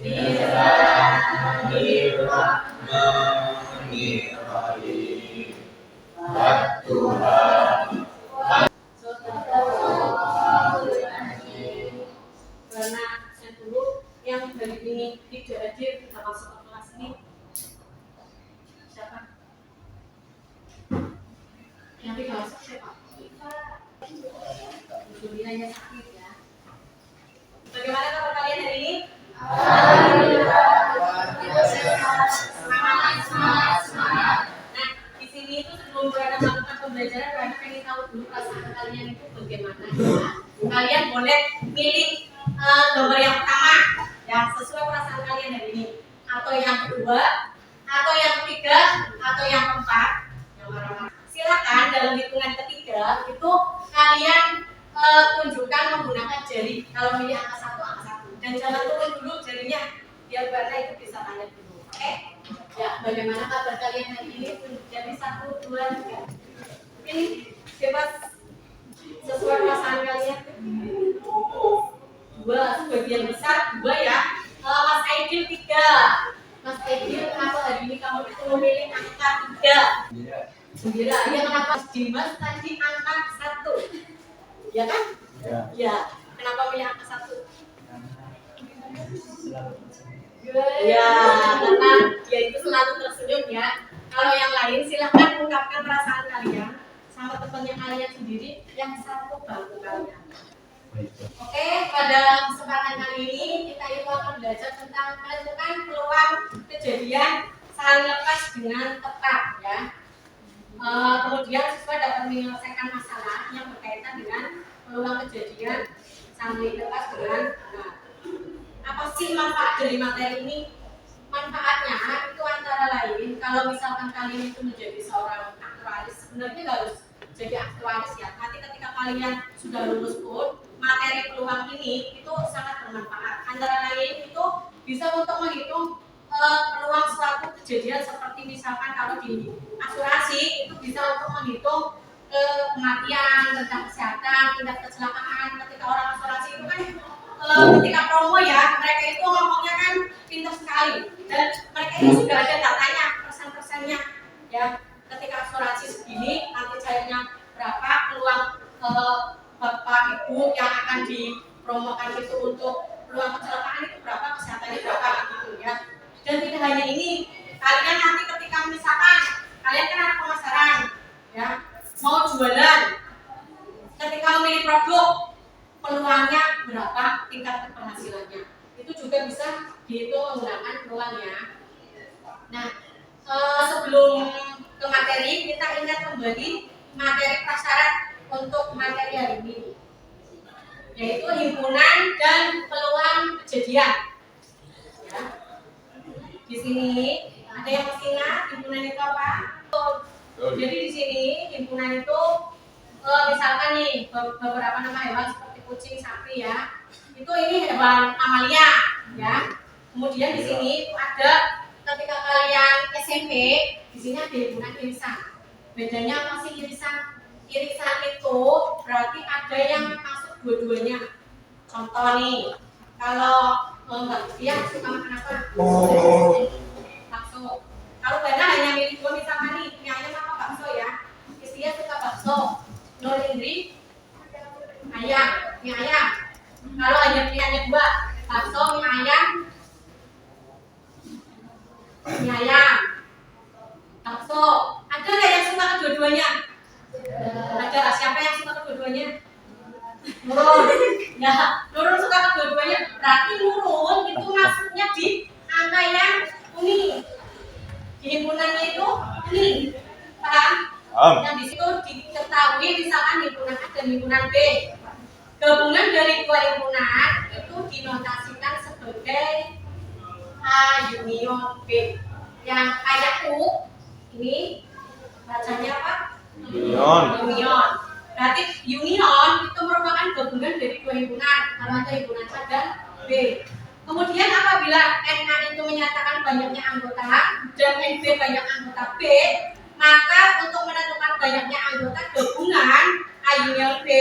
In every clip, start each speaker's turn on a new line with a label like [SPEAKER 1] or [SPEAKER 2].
[SPEAKER 1] Bismillahirrahmanirrahim. Tuhan.
[SPEAKER 2] Karena saya dulu yang dari ini tidak hadir kita masuk ke kelas ini. Siapa? Yang tidak masuk siapa? Julianya sakit ya. Bagaimana kabar kalian hari ini? Semangat. Nah, di sini itu sebelum berada melakukan pembelajaran, kalian pengen tahu dulu perasaan kalian itu bagaimana ya. Kalian boleh pilih gambar yang pertama yang sesuai perasaan kalian hari ini, atau yang kedua, atau yang ketiga, atau yang keempat. Yang mana? Silakan dalam hitungan ketiga itu kalian tunjukkan menggunakan jari. Kalau milih angka satu, dan jangan turun dulu jarinya biar Bana itu bisa tanya dulu. Oke? Ya, bagaimana kabar kalian hari ini? Jadi 1, 2, 3. Pilih bebas sesuai perasaan kalian. 2, sebagian besar 2 ya. Mas Aidil 3. Mas Aidil, kenapa hari ini kamu itu memilih angka 3? Gembira. Ya, kenapa Mas Dimas tadi angka 1? Ya kan? Ya. Kenapa milih angka 1? Ya, karena dia itu selalu tersenyum ya. Kalau yang lain silahkan ungkapkan perasaan kalian sama temannya kalian sendiri yang satu bangku kalian. Oke, pada kesempatan kali ini kita itu akan belajar tentang menentukan peluang kejadian saling lepas dengan tepat ya. Kemudian siswa dapat menyelesaikan masalah yang berkaitan dengan peluang kejadian saling lepas dengan tepat. Apa sih manfaat dari materi ini? Manfaatnya itu antara lain kalau misalkan kalian itu menjadi seorang aktuaris, sebenarnya nggak harus jadi aktuaris ya. Nanti ketika kalian sudah lulus pun materi peluang ini itu sangat bermanfaat. Antara lain itu bisa untuk menghitung peluang suatu kejadian seperti misalkan kalau di asuransi itu bisa untuk menghitung kematian, tentang kesehatan, tingkat kecelakaan. Ketika orang asuransi itu kan ketika promo ya, mereka itu ngomongnya kan pintar sekali dan mereka itu sudah ada datanya, persen-persennya ya. Ketika asuransi segini nanti cairnya berapa, peluang bapak ibu yang akan dipromokan itu untuk peluang kecelakaan itu berapa, kesehatannya berapa gitu ya. Dan tidak hanya ini, kalian nanti ketika misalkan kalian kan anak pemasaran ya, mau jualan, ketika memilih produk peluangnya berapa, tingkat keberhasilannya itu juga bisa dihitung menggunakan peluang ya. Nah, sebelum ke materi kita ingat kembali materi prasyarat untuk materi hari ini, yaitu himpunan dan peluang kejadian ya. Di sini ada yang masih ingat himpunan itu apa? Jadi di sini himpunan itu misalkan nih beberapa nama hewan seperti kucing, sapi ya. Itu ini hewan mamalia ya. Kemudian di sini itu ada ketika kalian SMP, di sini ada himpunan irisan. Bedanya apa sih irisan? Irisan itu berarti ada yang masuk dua-duanya. Contoh nih, kalau Mbak Tia suka makan apa? Bakso. Kalau Bana hanya milih dua misalkan nih, mie ayam apa bakso ya? Tia suka bakso. Nur Indri ayam, mie ayam. Kalau hanya pilihannya dua, bakso, mie ayam, bakso. Ada nggak yang suka kedua-duanya? Ada. Siapa yang suka kedua-duanya? Nurul. Ya, Nurul suka kedua-duanya. Berarti Nurul itu masuknya di angka yang kuning. Di himpunannya itu kuning. Paham? Yang di situ diketahui misalkan himpunan A dan himpunan B. Gabungan dari dua himpunan itu dinotasikan sebagai A union B. Yang kayak U ini bacanya apa? Union. Berarti union itu merupakan gabungan dari dua himpunan, kalau ada himpunan A dan B. Kemudian apabila NA itu menyatakan banyaknya anggota dan NB banyak anggota B, maka untuk menentukan banyaknya anggota gabungan A union B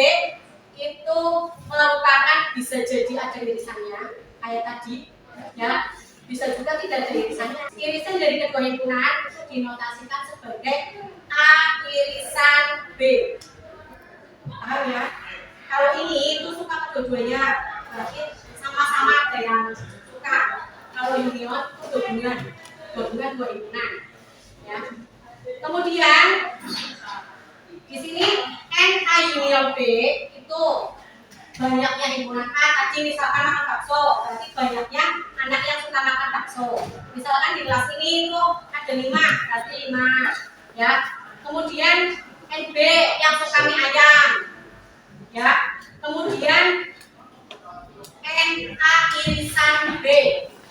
[SPEAKER 2] itu merupakan bisa jadi ada irisannya kayak tadi ya. bisa juga tidak ada irisannya. Irisan dari kedua himpunan itu dinotasikan sebagai A irisan B. Paham ya? Kalau ini itu suka kedua-duanya, berarti sama-sama ada yang suka. Kalau union itu gabungan dua himpunan. Ya. Kemudian di sini NA union B itu banyaknya himpunan A. Tadi misalkan makan bakso, berarti banyaknya anak yang suka makan bakso. Misalkan di kelas ini itu ada 5, berarti 5. Ya. Kemudian NB yang suka mie ayam. Ya. Kemudian NA irisan B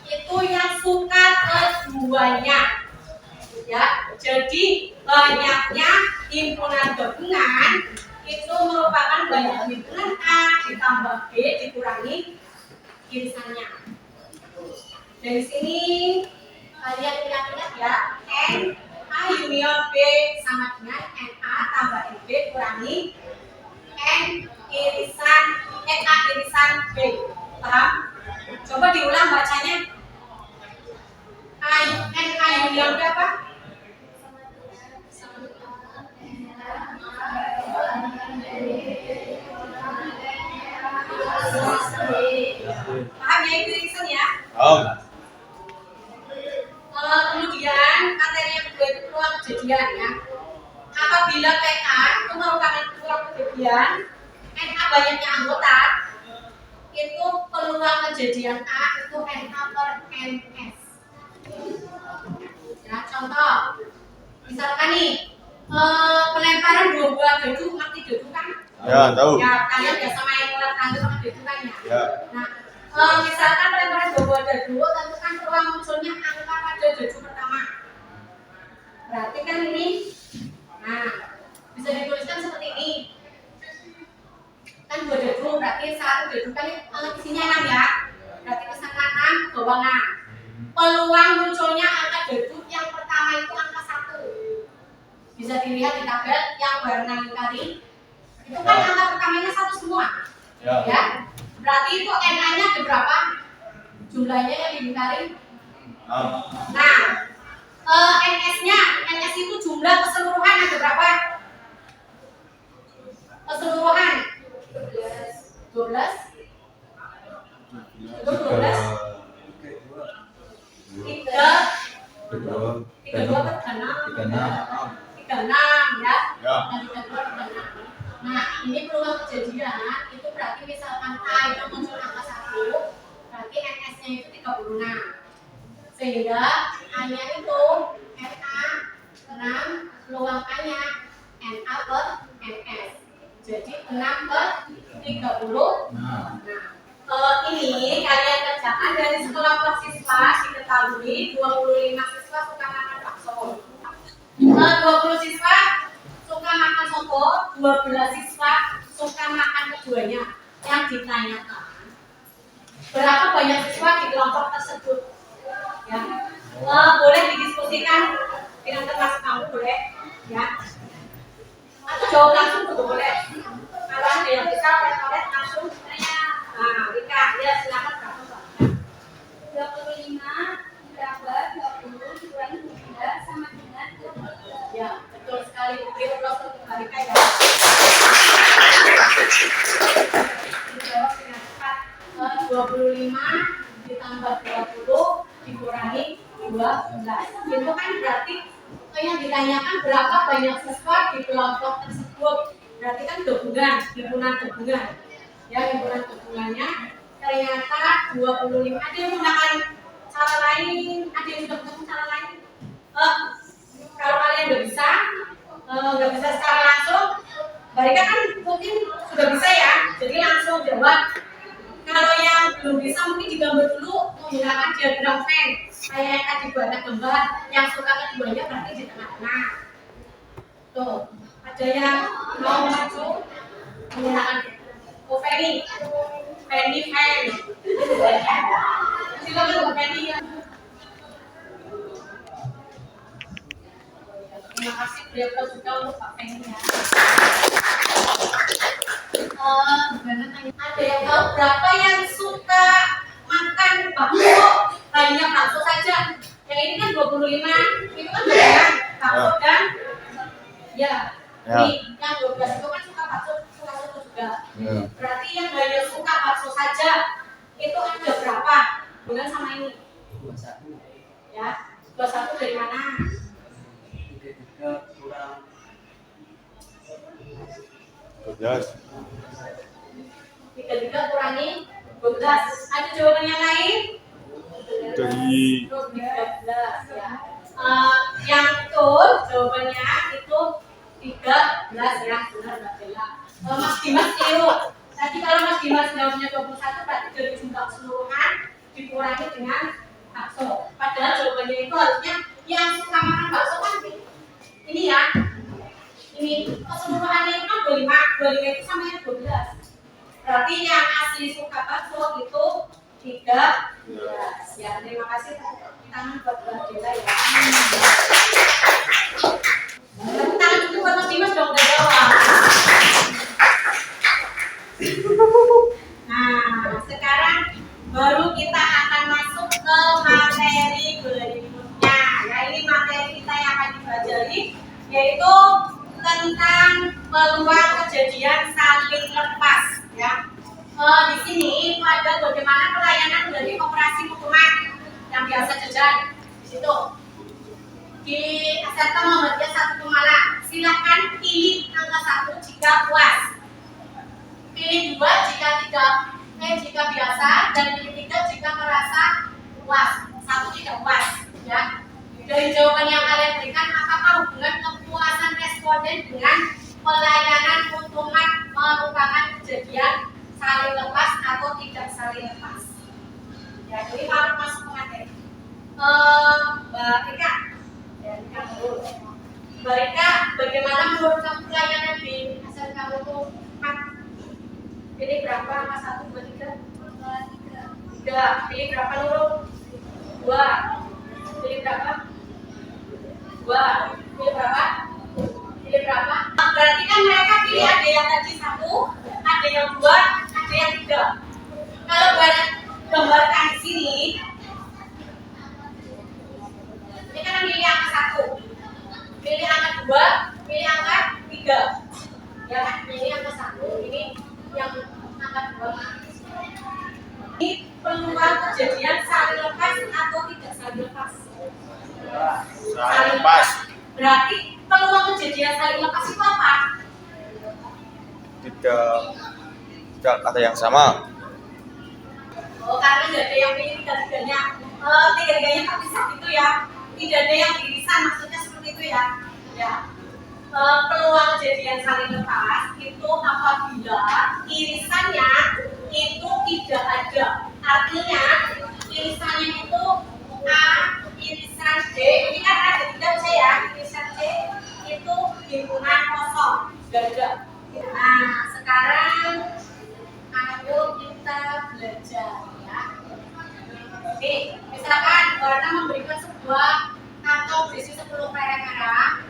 [SPEAKER 2] itu yang suka keduanya. Ya, jadi banyaknya himpunan gabungan itu merupakan banyak himpunan A ditambah B dikurangi irisannya. Dari sini kalian ingat-ingat ya, N A union B sama dengan NA tambah NB kurangi N A irisan B. Paham? Coba diulang bacanya. NA union B apa? Paham ya itu irisan ya? Kemudian materi yang kedua itu peluang kejadian ya. Apabila PA itu merupakan peluang kejadian, NA banyaknya anggota, itu peluang kejadian A itu NA per NS. Ya, contoh, misalkan nih pelemparan 2 buah dedu, ngerti dedu kan?
[SPEAKER 1] Ya, tahu.
[SPEAKER 2] Ya, kalian biasa main ular tangga sama dedu kan ya?
[SPEAKER 1] Ya.
[SPEAKER 2] Nah, misalkan pelemparan 2 buah dedu, tentukan peluang munculnya angka pada dedu pertama. Berarti kan ini, nah, bisa dituliskan seperti ini. Kan 2 dedu, berarti 1 dedu kan isinya 6 ya. Berarti kesana 6, bawah 6. Peluang munculnya angka dedu yang pertama itu angka 1. Bisa dilihat di tabel yang warna lingkari. Itu kan angka pertamanya 1 semua. Ya. Berarti itu NA-nya ada berapa? Jumlahnya yang dilingkari. Nah, NS-nya, NS itu jumlah keseluruhan ada berapa? Keseluruhan 12. Itu 12. 36 ya. Dan 32. Nah, ini peluang kejadian itu berarti misalkan A itu muncul angka 1, berarti NS-nya itu 36. Sehingga A-nya itu NA 6, peluang A-nya NA per NS. Jadi 6 per 30. Nah, ini kalian kerjakan dari sekelompok siswa diketahui 25 siswa suka makan bakso. 20 siswa suka makan soto, 12 siswa suka makan keduanya. Yang ditanyakan berapa banyak siswa di kelompok tersebut? Ya, boleh didiskusikan dengan kelas kamu boleh, ya. Atau jawab langsung juga boleh. Kalau ada yang bisa oleh langsung tanya. Nah, Rika, ya silakan kamu.
[SPEAKER 3] 25 ditambah 20 dikurangi 12 sama dengan 23.
[SPEAKER 2] Ya, betul sekali. Kita terus untuk Rika ya. Dijawab dengan cepat. 25 ditambah 20 dikurangi 12. Itu kan berarti yang ditanyakan berapa banyak siswa di kelompok tersebut. Berarti kan gabungan, himpunan gabungan. Ya, himpunan gabungannya ternyata 25. Ada yang menggunakan cara lain, ada yang sudah ketemu cara lain. Kalau kalian nggak bisa secara langsung, mereka kan mungkin sudah bisa ya, jadi langsung jawab. Kalau yang belum bisa mungkin digambar dulu menggunakan diagram Venn. Kayak yang tadi banyak gambar, yang suka keduanya berarti di tengah-tengah. Tuh, ada yang mau maju menggunakan Venn. Silakan Bu Penny ya. Terima kasih beliau juga untuk Pak Penny ya. Ada yang tahu berapa yang suka makan bakso? Banyak bakso Yang ini kan 25, itu kan gorengan, bakso dan ya. Ini yang 12 itu kan suka bakso, suka soto juga. Berarti yang hanya suka bakso saja itu ada berapa? Bulan sama ini.
[SPEAKER 1] 21.
[SPEAKER 2] Ya, 21 dari mana?
[SPEAKER 1] 33 kurang
[SPEAKER 4] 12.
[SPEAKER 2] 33 kurangi 12. Ada jawaban yang lain?
[SPEAKER 4] Dari
[SPEAKER 2] 13 ya. Yang betul jawabannya itu 13 ya, benar Mbak Bella. Mas Dimas keliru. Tadi kalau Mas Dimas jawabnya 21 berarti dari jumlah keseluruhan dikurangi dengan bakso. Padahal jawabannya itu harusnya yang suka makan bakso kan ini ya. Ini keseluruhannya itu kan 25 itu sama yang 12. Berarti yang asli suka bakso itu 13. Ya, terima kasih tepuk tangan buat Mbak Bella ya. Tepuk tangan itu buat Mas Dimas dong, udah jawab. Nah, sekarang baru kita akan masuk ke materi berikutnya. Ya, ini materi kita yang akan dipelajari yaitu tentang peluang kejadian saling lepas. Ya, di sini itu ada bagaimana pelayanan dari operasi hukuman yang biasa jajan di situ. Di SMK Muhammadiyah 1 Pemalang, silakan pilih angka 1 jika puas. Pilih 2 jika tidak, jika biasa, dan pilih 3 jika merasa puas. 1 tidak puas, ya. Dari jawaban yang kalian berikan, apakah hubungan kepuasan responden dengan pelayanan hukuman merupakan kejadian saling lepas atau tidak saling lepas? Ya, jadi kalau masuk ke materi, Mbak Rika, ya Rika dulu. Mbak Rika, bagaimana menurut kamu pelayanan di SMK Hukuman? Pilih berapa? Angka 1, 2, 3? 3. Pilih berapa Nurul? 2. Pilih berapa? 2. Pilih berapa? Pilih berapa? Berarti kan mereka pilih ada yang tadi 1, ada yang 2, ada yang 3. Kalau gambarkan di sini, ini kan pilih angka 1, pilih angka 2, pilih angka 3. Ya kan? Ini angka 1, ini yang angka 2. Ini peluang kejadian saling lepas atau tidak saling lepas?
[SPEAKER 4] saling lepas.
[SPEAKER 2] Berarti peluang kejadian saling lepas itu apa?
[SPEAKER 4] Tidak ada yang sama.
[SPEAKER 2] Oh, karena tidak ada yang pilih tiga-tiganya. Tiga-tiganya terpisah gitu ya. Tidak ada yang irisan, maksudnya seperti itu ya. Ya. Peluang kejadian saling lepas itu apabila irisannya itu tidak ada. Artinya irisannya itu A, irisan D, ini kan ada 3 C ya. Irisan C itu himpunan kosong, gak ada. Nah, sekarang ayo kita belajar ya. Oke, misalkan warna memberikan sebuah kantong berisi 10 kelereng merah,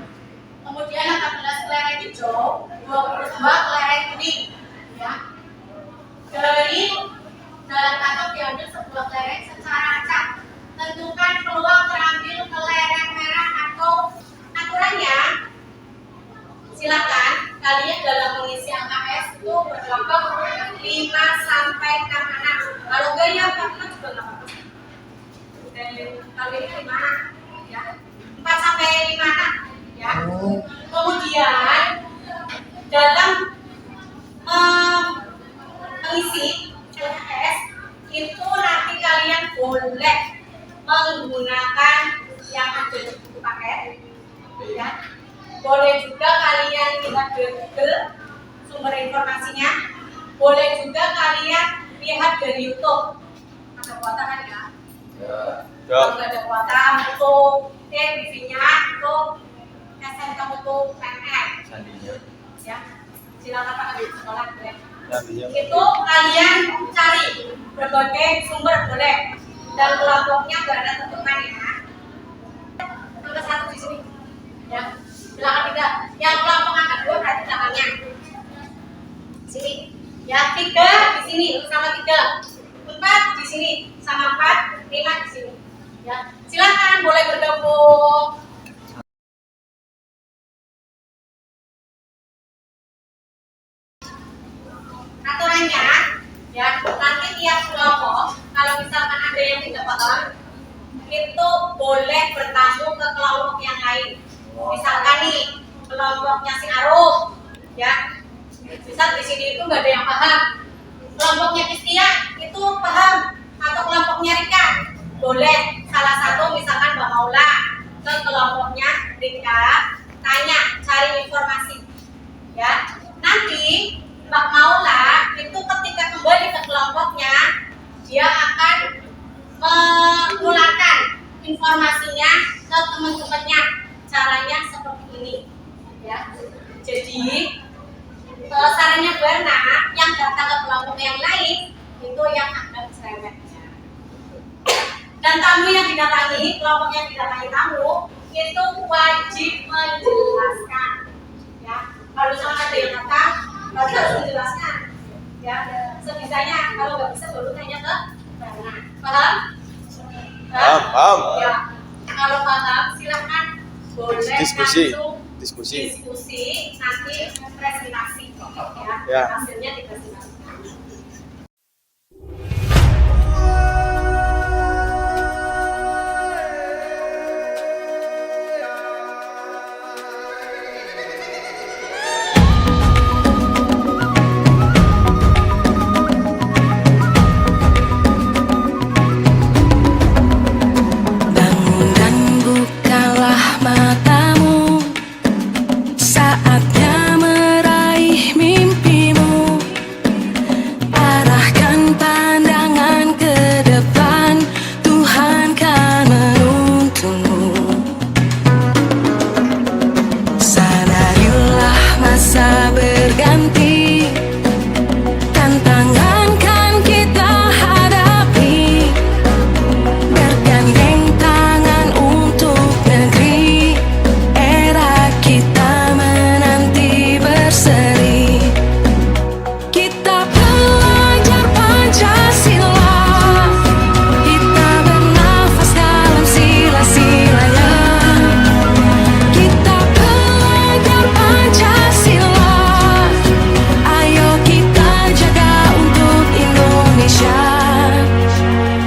[SPEAKER 2] kemudian 18 kelereng hijau, 22 kelereng kuning, ya. Dari dalam kantong diambil sebuah kelereng secara acak. Tentukan peluang terambil kelereng merah atau aturannya. Silakan kalian dalam mengisi angka S itu berkelompok 5 sampai 6. Kalau enggak ya 4 juga enggak apa-apa. Dan kalau ini 5 ya. 4 sampai 5 ya. Kemudian dalam mengisi angka S itu nanti kalian boleh menggunakan yang ada di buku paket ya. Boleh juga kalian lihat di Google sumber informasinya. Boleh juga kalian lihat dari YouTube. Ada kuota kan ya? Kalau nggak ada kuota untuk TV-nya untuk SMK untuk PNN. Ya, silakan Pak di sekolah boleh. Itu kalian cari berbagai sumber boleh. Dan kelompoknya nggak ada tentukan ya. Angka 1 di sini. Ya. Silakan 3. Yang kelompok angka 2 berarti belakangnya. Sini. Ya, 3 di sini sama 3. 4 di sini sama 4, 5 di sini. Ya, silakan boleh bergabung. Aturannya, ya nanti tiap kelompok kalau misalkan ada yang tidak paham itu boleh bertamu ke kelompok yang lain. Misalkan nih kelompoknya si Arum, ya misal di sini itu nggak ada yang paham, kelompoknya Kristia itu paham, atau kelompoknya Rika boleh salah satu misalkan Mbak Maula ke kelompoknya Rika tanya cari informasi, ya nanti Mbak Maula itu ketika kembali ke kelompoknya dia akan mengularkan informasinya ke teman-temannya, caranya seperti ini, ya. Jadi sarannya Berna yang datang ke kelompok yang lain itu yang agak cerewetnya, dan tamu yang didatangi, kelompok yang didatangi tamu itu wajib menjelaskan, ya. Kalau misalnya ada yang datang berarti harus menjelaskan, ya sebisanya. Kalau nggak bisa baru tanya ke Berna. Paham?
[SPEAKER 4] Paham.
[SPEAKER 2] Ya, kalau paham silahkan boleh
[SPEAKER 4] Diskusi.
[SPEAKER 2] langsung
[SPEAKER 4] Diskusi.
[SPEAKER 2] nanti presentasi, ya.
[SPEAKER 4] Ya.
[SPEAKER 2] Hasilnya dipresentasikan.
[SPEAKER 1] Bangun dan bukalah matamu, saatnya meraih mimpimu. Arahkan pandangan ke depan, Tuhan kan menuntunmu. Sadarilah masa berganti, tantangan kan kita hadapi. Bergandeng tangan untuk negeri, era kita menanti berseri. Kita belajar Pancasila, kita bernafas dalam sila-silanya. Kita belajar Pancasila, ayo kita jaga untuk Indonesia.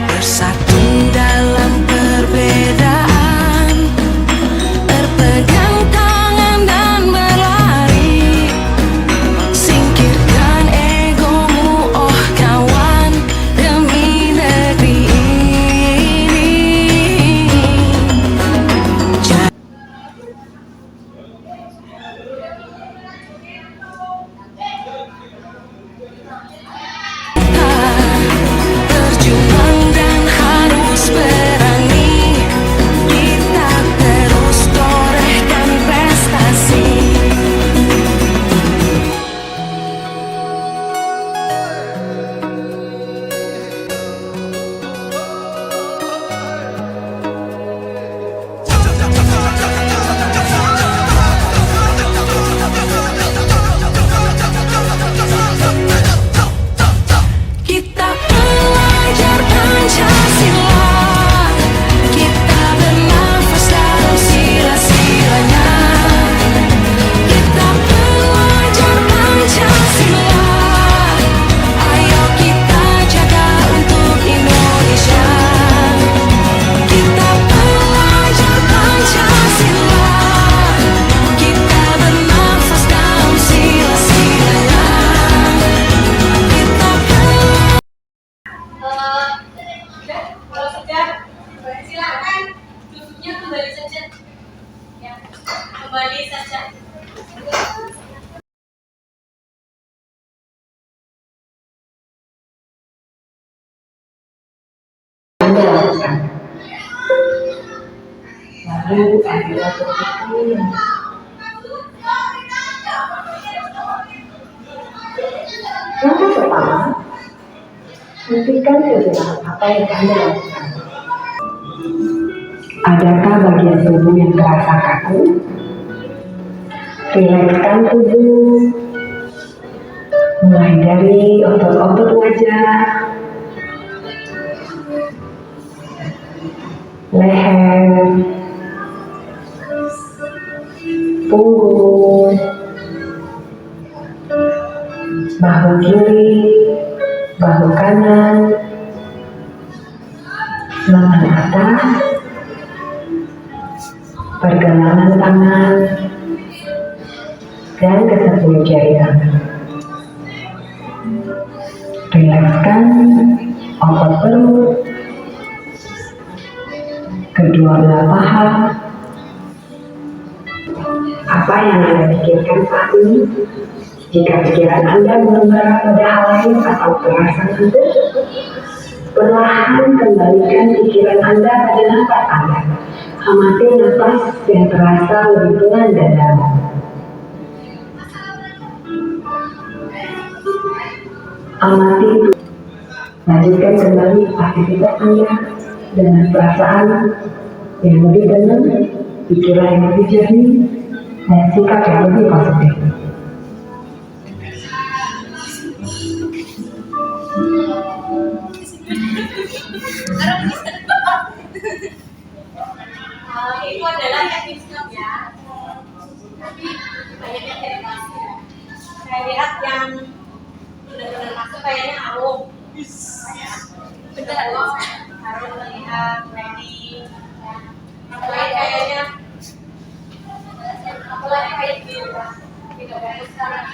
[SPEAKER 1] Bersatu dalam perbedaan, berpegang tangan dan berlari. Singkirkan egomu, oh kawan, demi negeri ini. Berjuang dan harus berani, kita terus torehkan prestasi. Kita belajar Pancasila, kita bernafas dalam sila-silanya. Kita belajar Pancasila, ayo kita jaga untuk Indonesia. Kita belajar Pancasila, kita bernafas dalam sila-silanya. Kita
[SPEAKER 2] Kalau sudah silakan duduknya kembali saja, ya kembali saja.
[SPEAKER 5] Lalu ada seperti langkah pertama, hentikan sejenak apa yang Anda lakukan. Adakah bagian tubuh yang terasa kaku? Rilekskan tubuh, mulai dari otot-otot wajah, leher, punggung, bahu kiri, bahu kanan, lengan atas, pergelangan tangan, dan ke 10 jari tangan. Rilekskan otot perut, kedua belah paha. Apa yang Anda pikirkan saat ini? Jika pikiran Anda mengembara pada hal lain atau perasaan Anda, perlahan kembalikan pikiran Anda pada nafas Anda. Amati nafas yang terasa lebih pelan dan dalam. Amati, lanjutkan kembali aktivitas Anda dengan perasaan yang lebih tenang, pikiran yang lebih jernih, dan sikap yang lebih positif.
[SPEAKER 2] Itu adalah teknik stop ya. Tapi banyak yang tidak masuk ya. Saya lihat yang benar-benar masuk kayaknya Arum. Benar loh. Arum melihat planning. Apalagi kayaknya kayak gitu. Tidak bagus sekarang.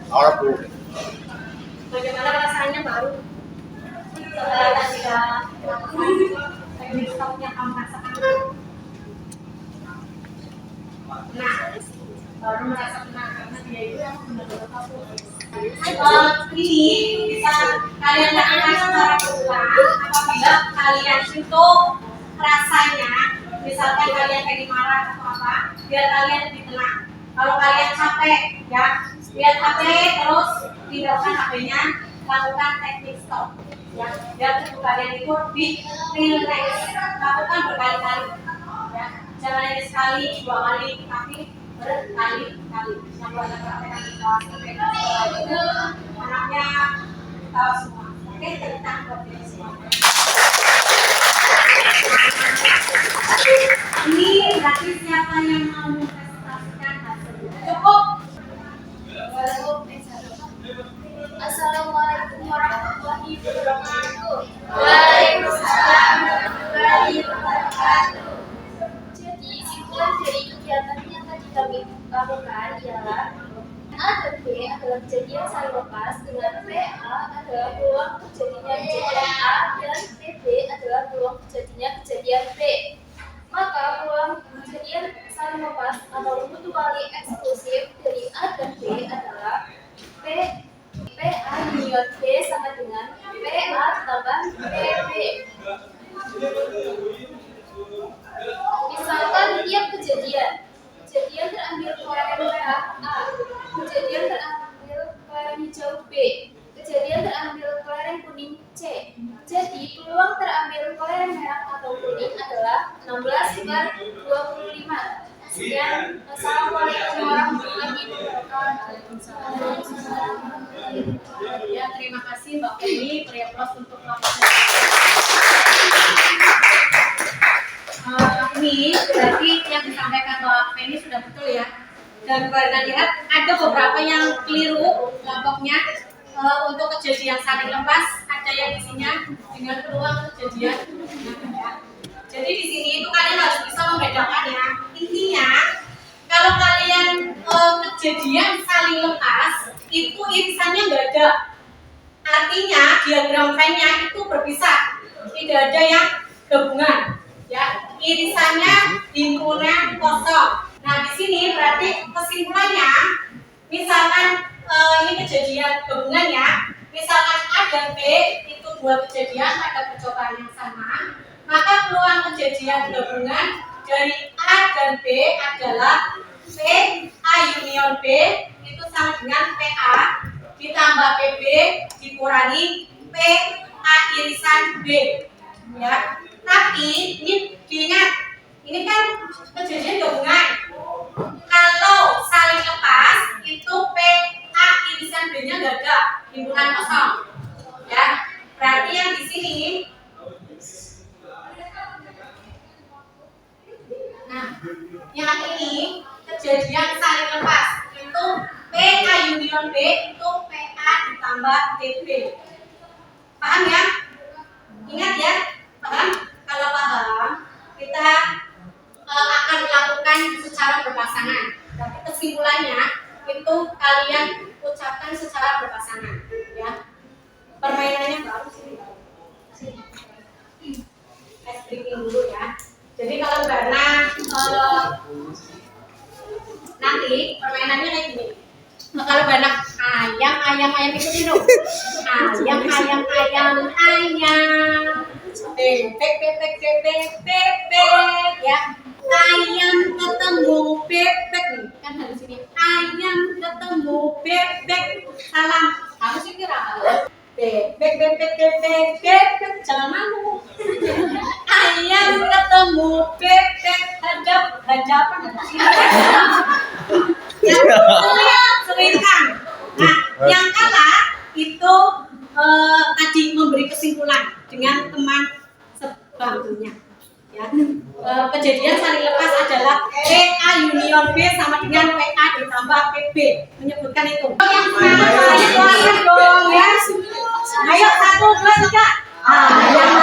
[SPEAKER 4] Orang Bu.
[SPEAKER 2] Bagaimana rasanya baru? Setelah kita teknik stopnya kamu rasakan. Nah, baru merasa tenang karena dia itu yang benar-benar tahu. Ini bisa kalian lakukan secara berulang apabila kalian itu rasanya, misalkan kalian lagi marah atau apa, biar kalian lebih tenang. Kalau kalian capek, ya, biar capek terus tinggalkan HP-nya, lakukan teknik stop. Ya, biar tubuh kalian itu lebih relax. Lakukan berkali-kali. Ya, jangan hanya sekali, 2 kali, tapi berkali-kali. Yang buat praktekan di kelas itu anaknya tahu semua. Oke, kita buat ini semua. Ini berarti siapa yang mau mempresentasikan hasilnya? Cukup.
[SPEAKER 3] Assalamualaikum warahmatullahi wabarakatuh.
[SPEAKER 2] Waalaikumsalam
[SPEAKER 3] warahmatullahi wabarakatuh. Jadi simpulan dari kegiatan yang tadi kami lakukan ialah A dan B adalah kejadian saling lepas, dengan PA adalah peluang terjadinya kejadian A dan PB adalah peluang terjadinya kejadian B. Maka peluang kejadian saling lepas atau mutually eksklusif dari A dan B adalah PA union B sama dengan PA tambah PB. Misalkan tiap kejadian terambil kelainan merah A, kejadian terambil kelainan hijau B, kejadian terambil kelainan kuning C. Jadi peluang terambil kelainan merah atau kuning adalah 16/25. Sekian, Assalamualaikum warahmatullahi wabarakatuh.
[SPEAKER 2] Ya, terima kasih Mbak Penny, beri aplaus untuk Mbak ini berarti yang disampaikan Mbak Penny sudah betul ya. Dan karena lihat ada beberapa yang keliru kelompoknya untuk kejadian saling lepas, ada yang isinya dengan peluang kejadian. Jadi di sini itu kalian harus bisa membedakan ya. Intinya kalau kalian kejadian saling lepas itu irisannya nggak ada. Artinya diagram Venn-nya itu berpisah, tidak ada yang gabungan. Ya, irisannya himpunan kosong. Nah di sini berarti kesimpulannya, misalkan ini kejadian gabungan ya, misalkan A dan B itu 2 kejadian pada percobaan yang sama, maka peluang kejadian gabungan dari A dan B adalah P A union B itu sama dengan PA ditambah PB dikurangi P A irisan B, ya. Tapi ini diingat, ini kan kejadian gabungan. Kalau saling lepas itu P A irisan B-nya nggak ada, himpunan kosong, ya. Berarti yang di sini kejadian saling lepas itu PA union B itu PA ditambah TB. Paham ya? Ingat ya? Paham? Kalau paham, kita akan melakukan secara berpasangan. Tapi kesimpulannya itu kalian ucapkan secara berpasangan, ya. Permainannya baru sini. Ice breaking dulu ya. Jadi kalau Barna nanti permainannya kayak gini. Kalau Barna ayam ikutin dong. Ayam bebek ya. Ayam ketemu bebek nih kan harus ini. Ayam ketemu bebek. Salam. Harus ini bebek jangan malu. Ayam ketemu bebek hadapan. Selingkang. Nah, yang kalah itu tadi memberi kesimpulan dengan teman sebangkunya. Ya. Kejadian saling lepas adalah PA union B sama dengan PA ditambah PB, menyebutkan itu. Yang mana saya keluarkan dong ya. Ayo 1, 2, 3. Ayam.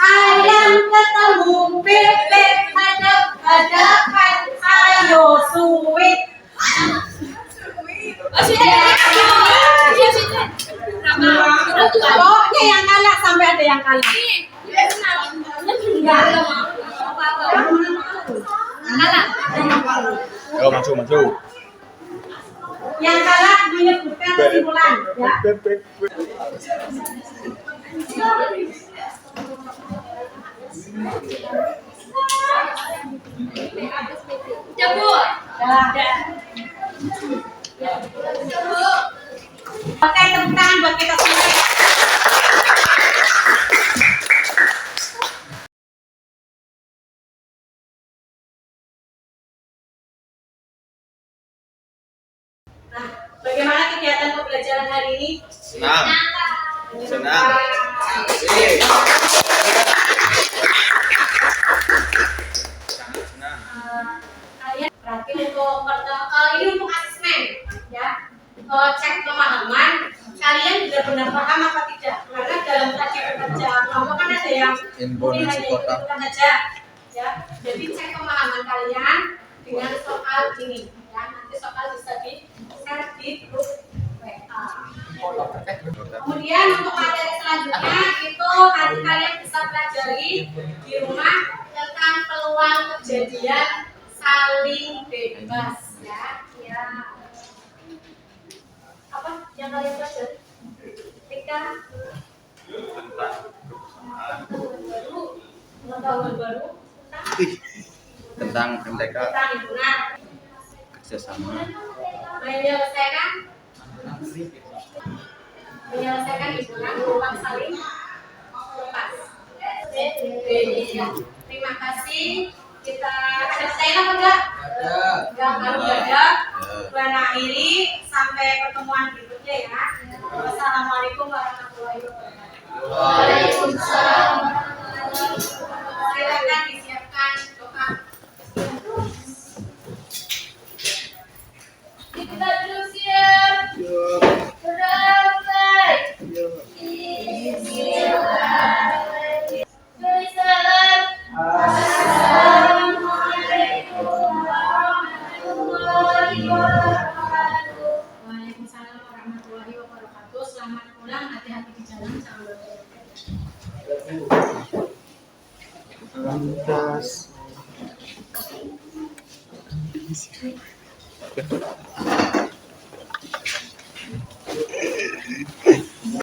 [SPEAKER 2] Ayam ketemu bebek hadapan. Ayo suwit. Pokoknya yang kalah sampai ada yang kalah. Enggak. Kalah.
[SPEAKER 4] Yo, maju.
[SPEAKER 2] Yang kalah menyebutkan kesimpulan, ya.
[SPEAKER 3] Cabut.
[SPEAKER 2] Oke, tepuk tangan buat kita semua. Nah, bagaimana kegiatan pembelajaran hari ini?
[SPEAKER 4] Senang.
[SPEAKER 2] Kalian berarti ini untuk asesmen, ya. Cek pemahaman kalian benar-benar paham apa tidak, karena dalam tadi bekerja kelompok kan ada yang mungkin hanya ikut-ikutan saja, ya. Jadi cek pemahaman kalian dengan soal ini, ya. Nanti soal bisa di-share di grup WA. Kemudian untuk materi selanjutnya itu nanti kalian bisa pelajari di rumah tentang peluang kejadian saling bebas, ya. Apa yang kalian pelajari? Pengetahuan baru
[SPEAKER 4] Tentang MTK
[SPEAKER 2] tentang himpunan,
[SPEAKER 4] kerjasama.
[SPEAKER 2] menyelesaikan himpunan peluang saling lepas. Terima kasih. Kita ada pertanyaan apa enggak? Enggak, kalau ada. Bulan akhiri sampai pertemuan berikutnya ya. Wassalamualaikum warahmatullahi wabarakatuh.
[SPEAKER 3] Waalaikumsalam.
[SPEAKER 2] Silakan disiapkan doa.
[SPEAKER 3] Kita dulu siap. Berdamai. Beri salam. Assalamualaikum warahmatullahi wabarakatuh.
[SPEAKER 2] Waalaikumsalam warahmatullahi wabarakatuh. Selamat pulang, hati-hati di jalan, jangan lupa.
[SPEAKER 4] Lantas.